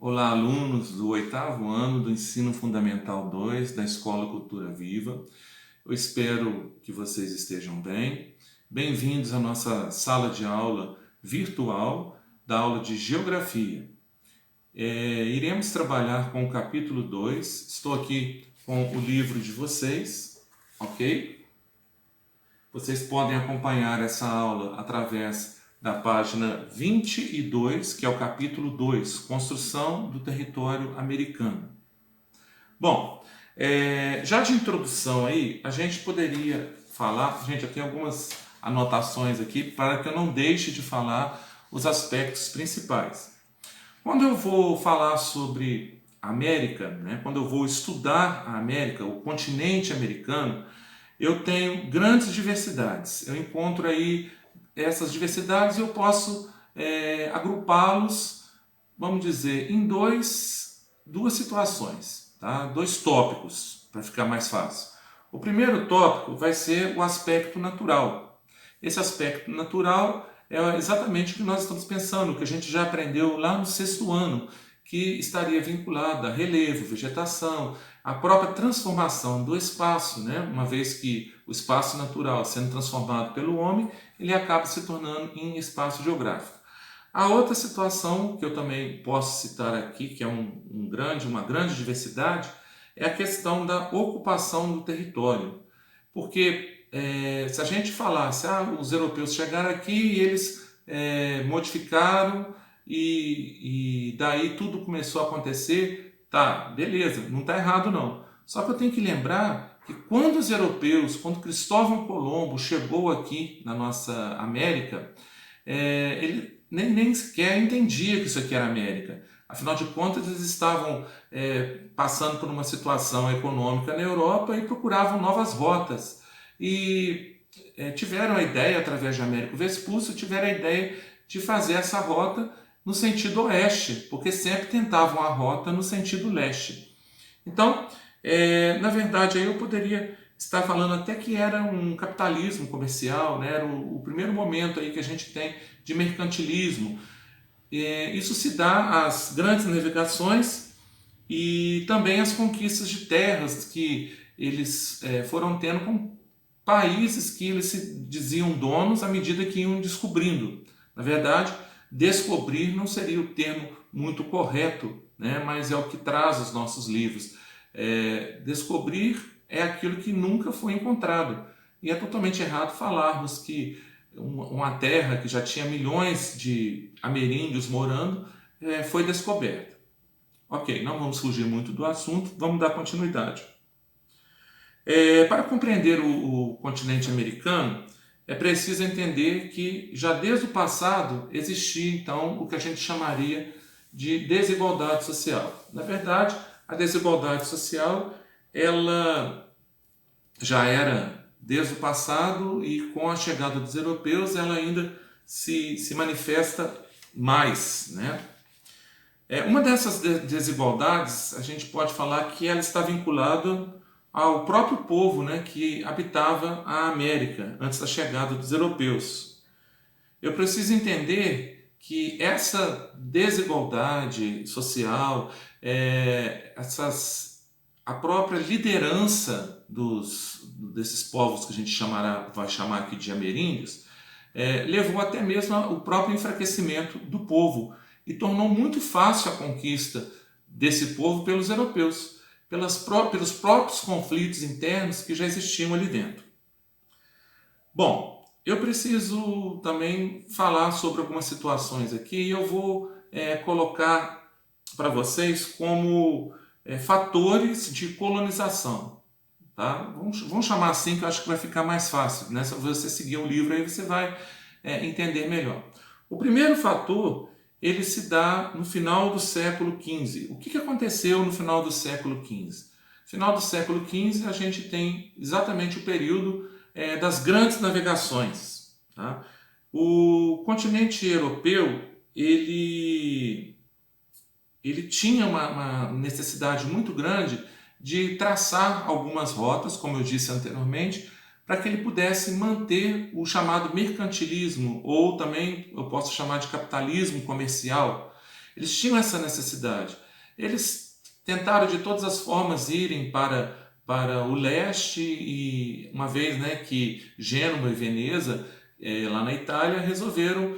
Olá, alunos do oitavo ano do Ensino Fundamental 2 da Escola Cultura Viva. Eu espero que vocês estejam bem. Bem-vindos à nossa sala de aula virtual da aula de Geografia. Iremos trabalhar com o capítulo 2. Estou aqui com o livro de vocês, ok? Vocês podem acompanhar essa aula através da página 22, que é o capítulo 2, Construção do Território Americano. Bom, já de introdução aí, a gente poderia falar, gente, eu tenho algumas anotações aqui para que eu não deixe de falar os aspectos principais. Quando eu vou falar sobre a América, né, quando eu vou estudar a América, o continente americano, eu tenho grandes diversidades. Eu encontro aí essas diversidades e eu posso agrupá-los, vamos dizer, em duas situações, tá? Dois tópicos, para ficar mais fácil. O primeiro tópico vai ser o aspecto natural. Esse aspecto natural é exatamente o que nós estamos pensando, o que a gente já aprendeu lá no sexto ano, que estaria vinculado a relevo, vegetação, a própria transformação do espaço, né? Uma vez que o espaço natural sendo transformado pelo homem, ele acaba se tornando em espaço geográfico. A outra situação que eu também posso citar aqui, que é uma grande diversidade, é a questão da ocupação do território. Porque se a gente falasse, os europeus chegaram aqui e eles modificaram e daí tudo começou a acontecer, tá, beleza, não está errado não. Só que eu tenho que lembrar que quando Cristóvão Colombo chegou aqui na nossa América, ele nem sequer entendia que isso aqui era América. Afinal de contas, eles estavam passando por uma situação econômica na Europa e procuravam novas rotas. E tiveram a ideia, através de Américo Vespúcio, tiveram a ideia de fazer essa rota no sentido oeste, porque sempre tentavam a rota no sentido leste. Então, na verdade, aí eu poderia estar falando até que era um capitalismo comercial, né? Era o primeiro momento aí que a gente tem de mercantilismo. Isso se dá às grandes navegações e também às conquistas de terras que eles foram tendo com países que eles se diziam donos à medida que iam descobrindo. Na verdade, descobrir não seria o termo muito correto, né? Mas é o que traz os nossos livros. Descobrir é aquilo que nunca foi encontrado. E é totalmente errado falarmos que uma terra que já tinha milhões de ameríndios morando foi descoberta. Ok, não vamos fugir muito do assunto, vamos dar continuidade. Para compreender o continente americano, é preciso entender que já desde o passado existia então o que a gente chamaria de desigualdade social. Na verdade, a desigualdade social ela já era desde o passado e com a chegada dos europeus ela ainda se manifesta mais, né? Uma dessas desigualdades a gente pode falar que ela está vinculada ao próprio povo, né, que habitava a América antes da chegada dos europeus. Eu preciso entender que essa desigualdade social, a própria liderança desses povos que a gente vai chamar aqui de ameríndios, levou até mesmo ao próprio enfraquecimento do povo e tornou muito fácil a conquista desse povo pelos europeus, pelos próprios conflitos internos que já existiam ali dentro. Bom, eu preciso também falar sobre algumas situações aqui e eu vou colocar para vocês como fatores de colonização. Tá? Vamos chamar assim que eu acho que vai ficar mais fácil, né? Se você seguir o livro aí você vai entender melhor. O primeiro fator ele se dá no final do século XV. O que aconteceu no final do século XV? No final do século XV a gente tem exatamente o período das grandes navegações. Tá? O continente europeu ele tinha uma necessidade muito grande de traçar algumas rotas, como eu disse anteriormente, para que ele pudesse manter o chamado mercantilismo, ou também eu posso chamar de capitalismo comercial. Eles tinham essa necessidade. Eles tentaram de todas as formas irem para o leste e uma vez, né, que Gênova e Veneza, lá na Itália, resolveram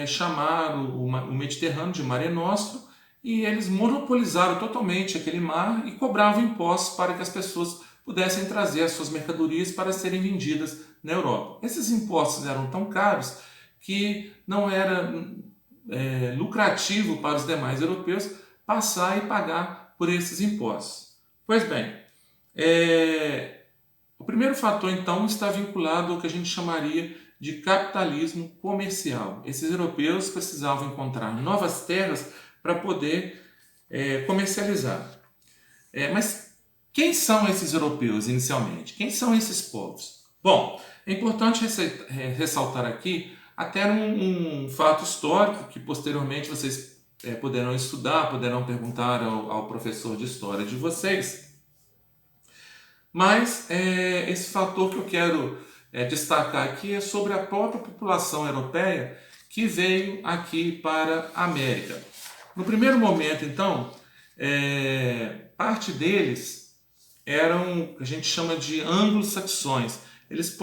chamar o Mediterrâneo de Mare Nostrum, e eles monopolizaram totalmente aquele mar e cobravam impostos para que as pessoas pudessem trazer as suas mercadorias para serem vendidas na Europa. Esses impostos eram tão caros que não era lucrativo para os demais europeus passar e pagar por esses impostos. Pois bem, o primeiro fator então está vinculado ao que a gente chamaria de capitalismo comercial. Esses europeus precisavam encontrar novas terras para poder comercializar. Mas quem são esses europeus inicialmente? Quem são esses povos? Bom, é importante ressaltar aqui até um fato histórico que posteriormente vocês poderão estudar, poderão perguntar ao professor de história de vocês. Mas esse fator que eu quero destacar aqui é sobre a própria população europeia que veio aqui para a América. No primeiro momento, então, parte deles eram o que a gente chama de anglo-saxões. Eles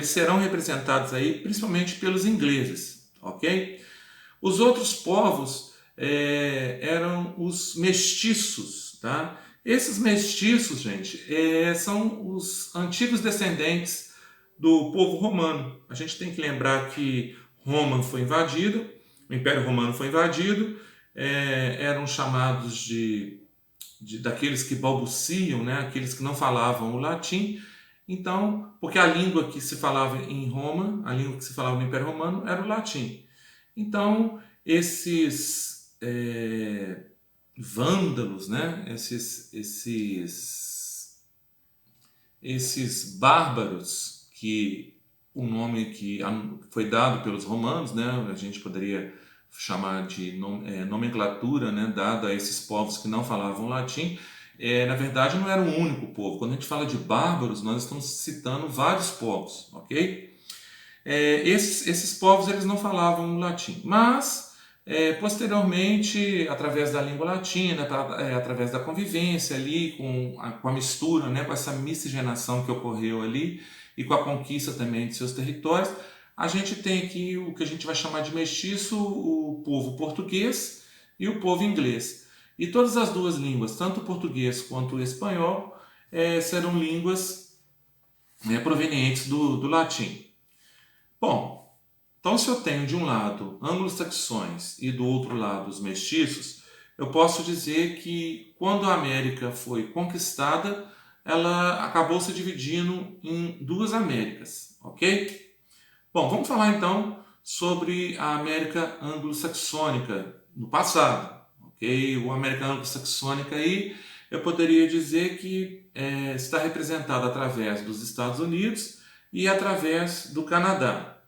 serão representados aí principalmente pelos ingleses, ok? Os outros povos eram os mestiços, tá? Esses mestiços, gente, são os antigos descendentes do povo romano. A gente tem que lembrar que Roma foi invadida, o Império Romano foi invadido, eram chamados daqueles que balbuciam, né? Aqueles que não falavam o latim. Então, porque a língua que se falava em Roma, a língua que se falava no Império Romano era o latim. Então, esses vândalos, né? Esses bárbaros, que o nome que foi dado pelos romanos, né? A gente poderia chamar de nomenclatura, né? Dada a esses povos que não falavam latim, na verdade não era um único povo. Quando a gente fala de bárbaros, nós estamos citando vários povos, ok? Esses povos eles não falavam latim, mas posteriormente, através da língua latina, através da convivência ali com a mistura, né, com essa miscigenação que ocorreu ali e com a conquista também de seus territórios, a gente tem aqui o que a gente vai chamar de mestiço, o povo português e o povo inglês. E todas as duas línguas, tanto o português quanto o espanhol, serão línguas provenientes do latim. Bom, então se eu tenho de um lado anglo-saxões e do outro lado os mestiços, eu posso dizer que quando a América foi conquistada, ela acabou se dividindo em duas Américas, ok? Bom, vamos falar então sobre a América anglo-saxônica no passado, ok? O América anglo-saxônica aí eu poderia dizer que está representada através dos Estados Unidos e através do Canadá.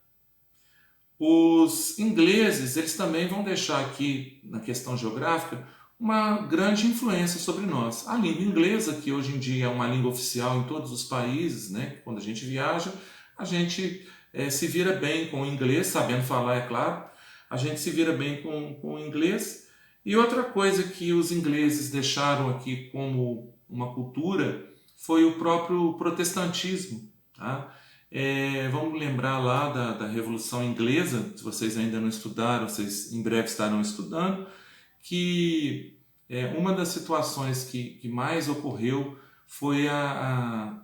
Os ingleses, eles também vão deixar aqui, na questão geográfica, uma grande influência sobre nós. A língua inglesa, que hoje em dia é uma língua oficial em todos os países, né? Quando a gente viaja, a gente se vira bem com o inglês, sabendo falar, é claro, a gente se vira bem com o inglês. E outra coisa que os ingleses deixaram aqui como uma cultura foi o próprio protestantismo, tá? Vamos lembrar lá da Revolução Inglesa, se vocês ainda não estudaram, vocês em breve estarão estudando, que uma das situações que mais ocorreu foi a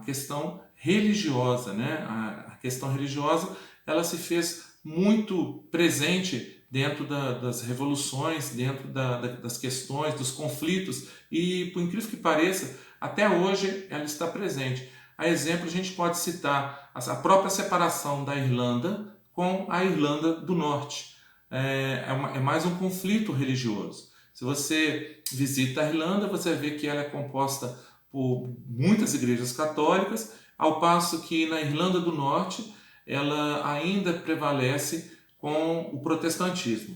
questão religiosa, né? A questão religiosa ela se fez muito presente dentro das revoluções, dentro das questões, dos conflitos, e por incrível que pareça, até hoje ela está presente. A exemplo, a gente pode citar a própria separação da Irlanda com a Irlanda do Norte. É mais um conflito religioso. Se você visita a Irlanda, você vê que ela é composta por muitas igrejas católicas, ao passo que na Irlanda do Norte ela ainda prevalece com o protestantismo.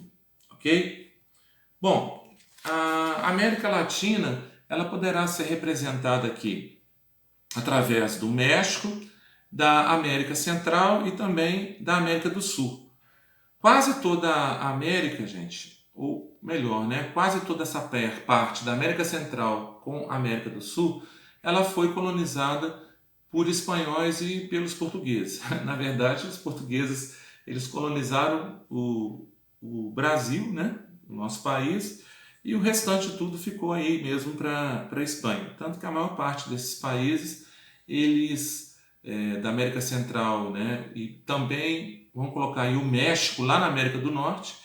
Ok? Bom, a América Latina ela poderá ser representada aqui através do México, da América Central e também da América do Sul. Quase toda a América, gente, ou melhor, né, quase toda essa parte da América Central com a América do Sul, ela foi colonizada por espanhóis e pelos portugueses. Na verdade, os portugueses eles colonizaram o Brasil, né, o nosso país, e o restante tudo ficou aí mesmo para a Espanha. Tanto que a maior parte desses países, eles da América Central, né, e também, vamos colocar aí o México, lá na América do Norte,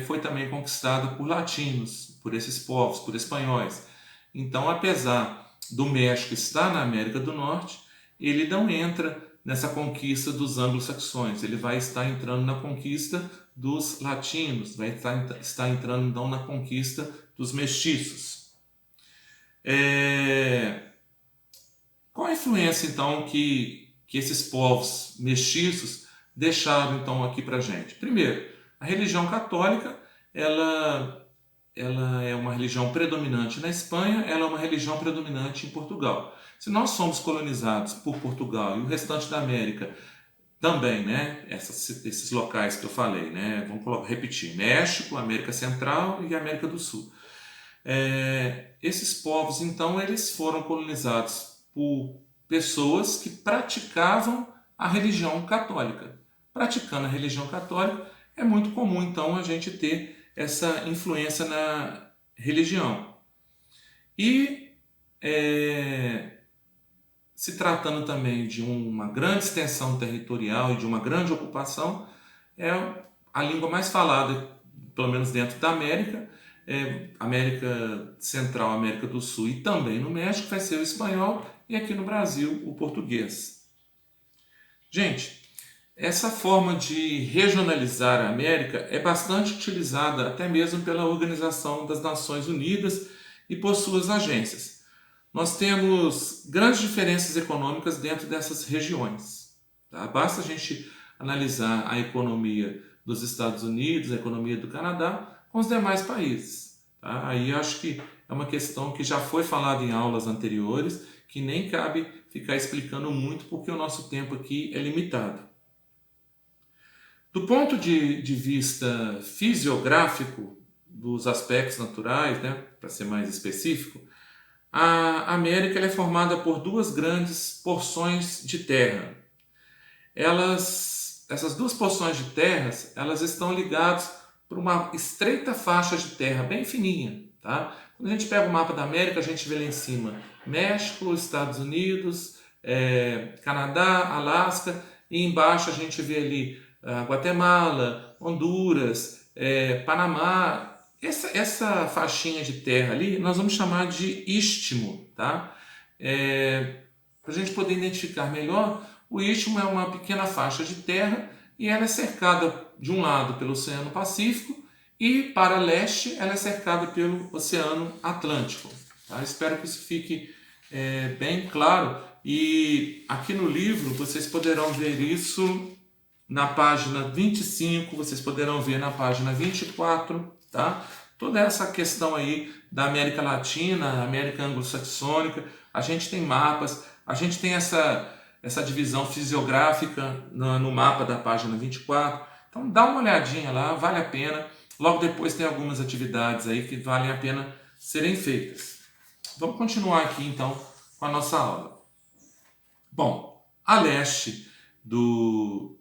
foi também conquistado por latinos, por esses povos, por espanhóis. Então, apesar do México estar na América do Norte, ele não entra nessa conquista dos anglo-saxões, ele vai estar entrando na conquista dos latinos, vai estar entrando então na conquista dos mestiços. Qual a influência então que esses povos mestiços deixaram então aqui para a gente? Primeiro, a religião católica ela é uma religião predominante na Espanha, ela é uma religião predominante em Portugal. Se nós somos colonizados por Portugal e o restante da América também, né? Esses locais que eu falei, né? Vamos repetir: México, América Central e América do Sul. Esses povos, então, eles foram colonizados por pessoas que praticavam a religião católica. Praticando a religião católica, é muito comum, então, a gente ter essa influência na religião. E se tratando também de uma grande extensão territorial e de uma grande ocupação, é a língua mais falada, pelo menos dentro da América, América Central, América do Sul e também no México, vai ser o espanhol, e aqui no Brasil o português. Gente, essa forma de regionalizar a América é bastante utilizada até mesmo pela Organização das Nações Unidas e por suas agências. Nós temos grandes diferenças econômicas dentro dessas regiões. Tá? Basta a gente analisar a economia dos Estados Unidos, a economia do Canadá, com os demais países. Tá? Aí acho que é uma questão que já foi falada em aulas anteriores, que nem cabe ficar explicando muito, porque o nosso tempo aqui é limitado. Do ponto de vista fisiográfico, dos aspectos naturais, né, para ser mais específico, a América é formada por duas grandes porções de terra. Essas duas porções de terras, elas estão ligadas por uma estreita faixa de terra bem fininha. Tá? Quando a gente pega o mapa da América, a gente vê lá em cima México, Estados Unidos, Canadá, Alasca, e embaixo a gente vê ali Guatemala, Honduras, Panamá. Essa faixinha de terra ali nós vamos chamar de istmo, tá? Para a gente poder identificar melhor, o istmo é uma pequena faixa de terra e ela é cercada de um lado pelo Oceano Pacífico e para leste ela é cercada pelo Oceano Atlântico. Tá? Espero que isso fique bem claro, e aqui no livro vocês poderão ver isso na página 25, vocês poderão ver na página 24, tá? Toda essa questão aí da América Latina, América Anglo-Saxônica, a gente tem mapas, a gente tem essa divisão fisiográfica no mapa da página 24. Então dá uma olhadinha lá, vale a pena. Logo depois tem algumas atividades aí que valem a pena serem feitas. Vamos continuar aqui então com a nossa aula. Bom, a leste do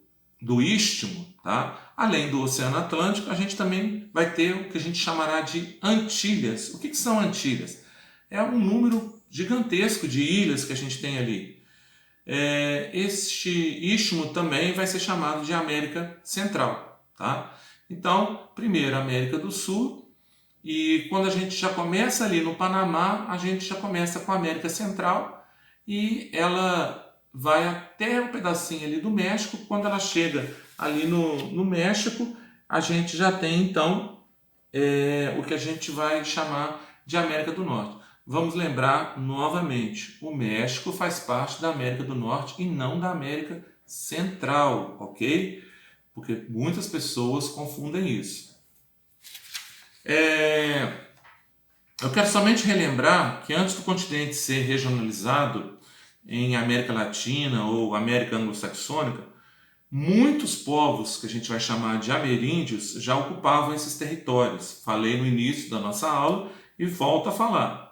istmo, tá? Além do Oceano Atlântico, a gente também vai ter o que a gente chamará de Antilhas. O que são Antilhas? É um número gigantesco de ilhas que a gente tem ali. Este istmo também vai ser chamado de América Central. Tá? Então, primeiro América do Sul, e quando a gente já começa ali no Panamá, a gente já começa com a América Central, e ela vai até um pedacinho ali do México. Quando ela chega ali no México, a gente já tem então o que a gente vai chamar de América do Norte. Vamos lembrar novamente, o México faz parte da América do Norte e não da América Central, ok? Porque muitas pessoas confundem isso. Eu quero somente relembrar que antes do continente ser regionalizado em América Latina ou América Anglo-Saxônica, muitos povos, que a gente vai chamar de ameríndios, já ocupavam esses territórios. Falei no início da nossa aula e volto a falar.